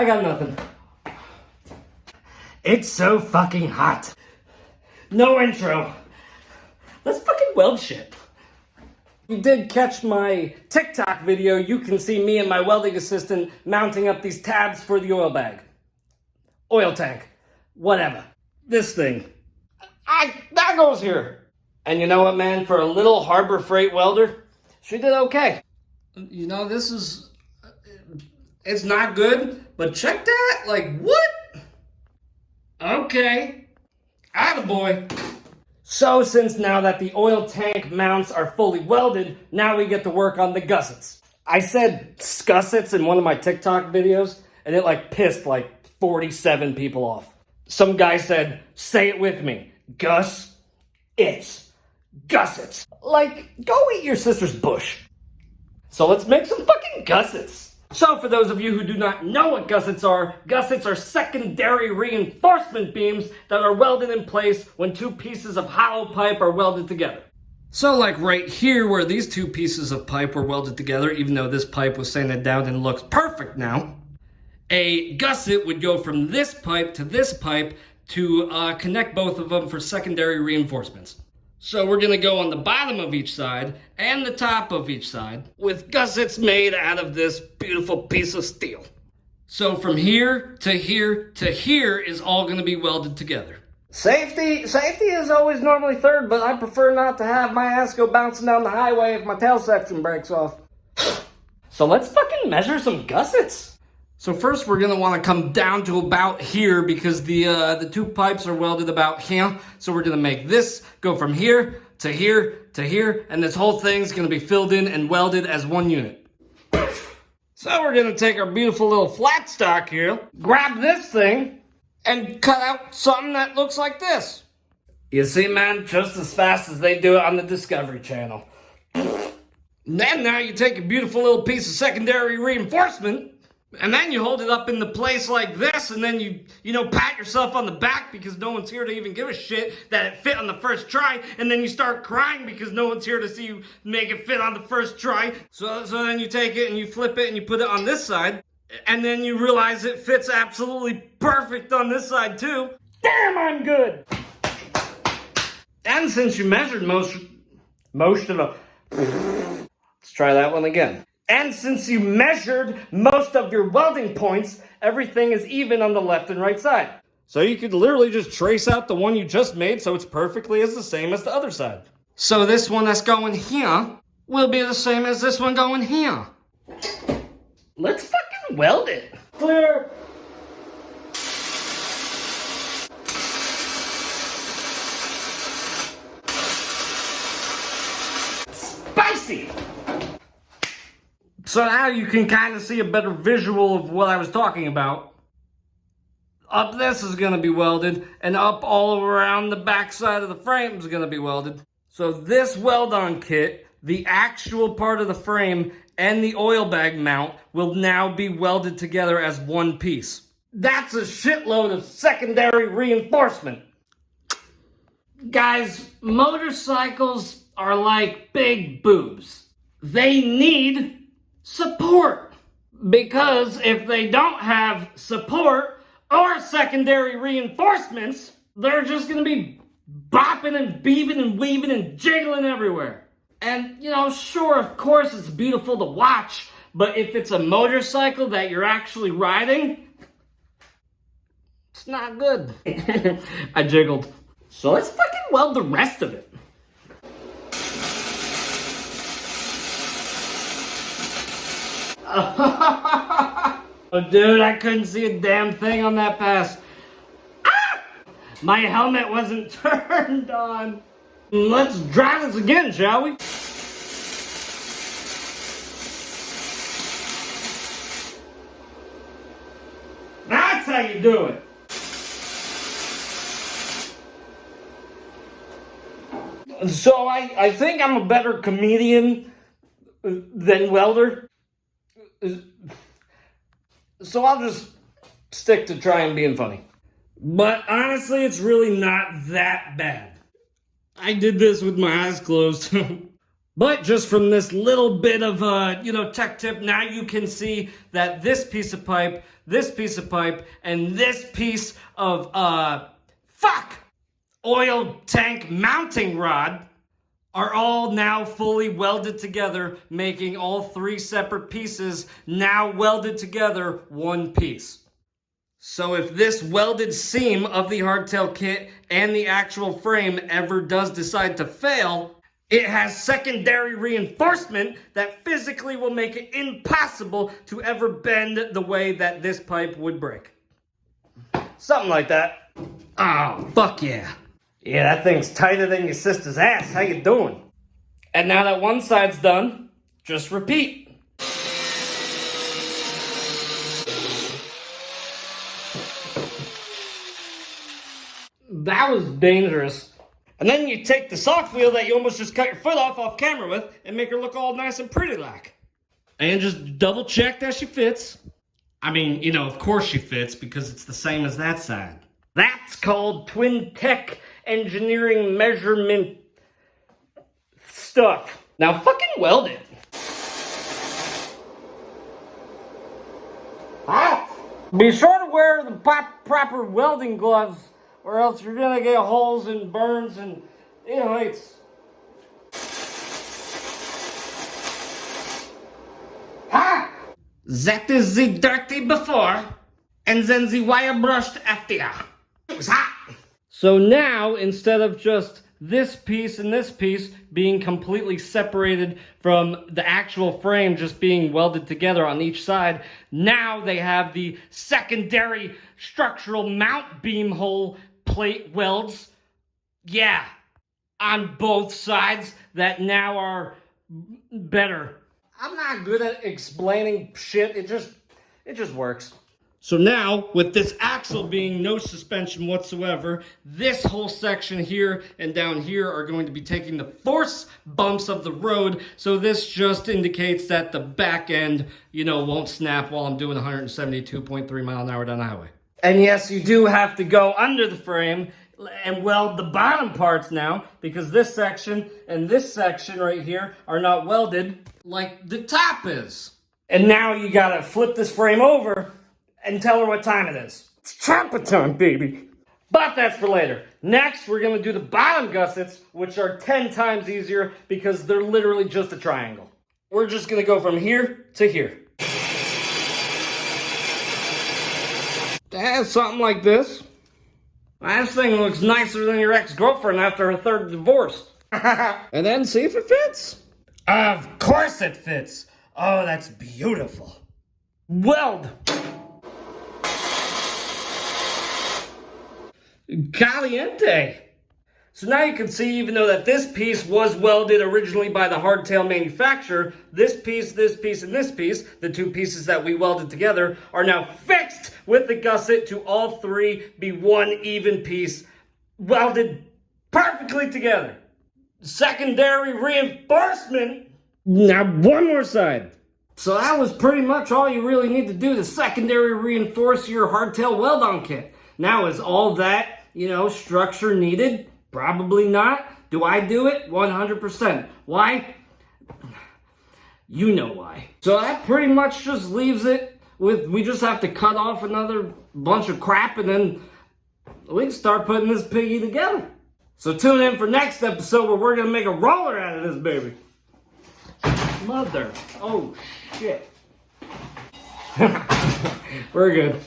I got nothing. It's so fucking hot. No intro. Let's fucking weld shit. If you did catch my TikTok video, you can see me and my welding assistant mounting up these tabs for the oil bag. Oil tank. Whatever. This thing. That goes here. And you know what, man? For a little Harbor Freight welder, she did okay. You know, this is... It's not good, but check that. Like, what? Okay. Attaboy. So, since now that the oil tank mounts are fully welded, now we get to work on the gussets. I said gussets in one of my TikTok videos, and it like pissed like 47 people off. Some guy said, say it with me. Gus-its. Gussets. Like, go eat your sister's bush. So let's make some fucking gussets. So for those of you who do not know what gussets are secondary reinforcement beams that are welded in place when two pieces of hollow pipe are welded together. So like right here where these two pieces of pipe were welded together, even though this pipe was sanded down and looks perfect now, a gusset would go from this pipe to connect both of them for secondary reinforcements. So we're gonna go on the bottom of each side and the top of each side with gussets made out of this beautiful piece of steel. So from here to here to here is all gonna be welded together. Safety is always normally third, but I prefer not to have my ass go bouncing down the highway if my tail section breaks off. So let's fucking measure some gussets. So first we're gonna wanna come down to about here because the two pipes are welded about here. So we're gonna make this go from here to here to here, and this whole thing's gonna be filled in and welded as one unit. So we're gonna take our beautiful little flat stock here, grab this thing, and cut out something that looks like this. You see, man, just as fast as they do it on the Discovery Channel. Then now you take a beautiful little piece of secondary reinforcement, and then you hold it up into place like this, and then you pat yourself on the back because no one's here to even give a shit that it fit on the first try, and then you start crying because no one's here to see you make it fit on the first try. So then you take it and you flip it and you put it on this side, and then you realize it fits absolutely perfect on this side too. Damn, I'm good! And since you measured most of the... Let's try that one again. And since you measured most of your welding points, everything is even on the left and right side. So you could literally just trace out the one you just made so it's perfectly as the same as the other side. So this one that's going here will be the same as this one going here. Let's fucking weld it. Clear. Spicy. So now you can kind of see a better visual of what I was talking about. Up this is going to be welded, and up all around the back side of the frame is going to be welded. So this weld-on kit, the actual part of the frame, and the oil bag mount will now be welded together as one piece. That's a shitload of secondary reinforcement. Guys, motorcycles are like big boobs. They need support, because if they don't have support or secondary reinforcements, they're just gonna be bopping and beaving and weaving and jiggling everywhere. And sure, of course it's beautiful to watch, but if it's a motorcycle that you're actually riding, it's not good. I jiggled. So let's fucking weld the rest of it. Oh, dude, I couldn't see a damn thing on that pass. Ah! My helmet wasn't turned on. Let's try this again, shall we? That's how you do it. So I think I'm a better comedian than welder. So I'll just stick to trying being funny. But honestly, it's really not that bad. I did this with my eyes closed. But just from this little bit of, tech tip, now you can see that this piece of pipe, and this piece of, oil tank mounting rod are all now fully welded together, making all three separate pieces now welded together one piece. So if this welded seam of the hardtail kit and the actual frame ever does decide to fail, it has secondary reinforcement that physically will make it impossible to ever bend the way that this pipe would break. Something like that. Oh, fuck yeah. Yeah, that thing's tighter than your sister's ass. How you doing? And now that one side's done, just repeat. That was dangerous. And then you take the soft wheel that you almost just cut your foot off camera with and make her look all nice and pretty like. And just double check that she fits. I mean, of course she fits because it's the same as that side. That's called twin tech engineering measurement stuff. Now fucking weld it. Be sure to wear the proper welding gloves or else you're gonna get holes and burns and, it's... That is the dirty before, and then the wire brushed after. It was hot. So now, instead of just this piece and this piece being completely separated from the actual frame just being welded together on each side, now they have the secondary structural mount beam hole plate welds, on both sides that now are better. I'm not good at explaining shit, it just works. So now, with this axle being no suspension whatsoever, this whole section here and down here are going to be taking the force bumps of the road, so this just indicates that the back end, won't snap while I'm doing 172.3 mile an hour down the highway. And yes, you do have to go under the frame and weld the bottom parts now, because this section and this section right here are not welded like the top is. And now you gotta flip this frame over and tell her what time it is. It's chopper time, baby. But that's for later. Next, we're gonna do the bottom gussets, which are 10 times easier because they're literally just a triangle. We're just gonna go from here to here. Something like this. This thing looks nicer than your ex-girlfriend after her third divorce. And then see if it fits. Of course it fits. Oh, that's beautiful. Weld. Caliente. So now you can see, even though that this piece was welded originally by the hardtail manufacturer, this piece, and this piece, the two pieces that we welded together, are now fixed with the gusset to all three be one even piece, welded perfectly together. Secondary reinforcement. Now one more side. So that was pretty much all you really need to do to secondary reinforce your hardtail weld-on kit. Now, is all that, structure needed? Probably not. Do I do it? 100%. Why? You know why. So that pretty much just leaves it with, we just have to cut off another bunch of crap and then we can start putting this piggy together. So tune in for next episode where we're going to make a roller out of this baby. Mother. Oh, shit. We're good.